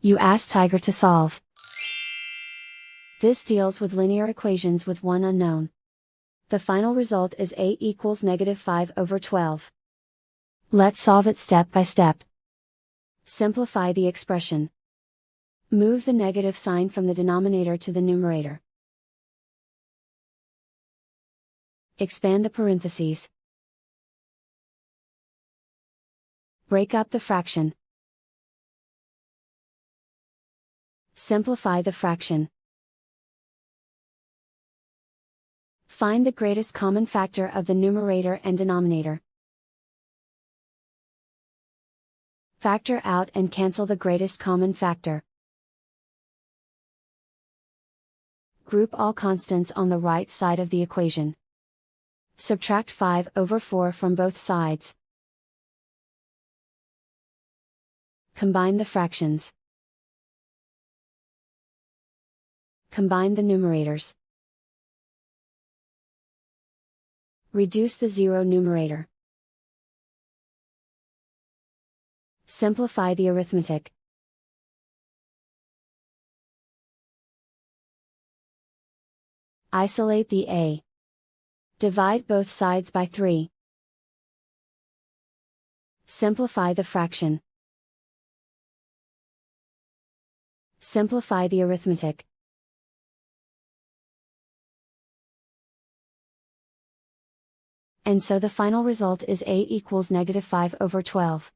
You ask Tiger to solve. This deals with linear equations with one unknown. The final result is a equals -5/12. Let's solve it step by step. Simplify the expression. Move the negative sign from the denominator to the numerator. Expand the parentheses. Break up the fraction. Simplify the fraction. Find the greatest common factor of the numerator and denominator. Factor out and cancel the greatest common factor. Group all constants on the right side of the equation. Subtract 5/4 from both sides. Combine the fractions. Combine the numerators. Reduce the zero numerator. Simplify the arithmetic. Isolate the a. Divide both sides by 3. Simplify the fraction. Simplify the arithmetic. And so the final result is a equals -5/12.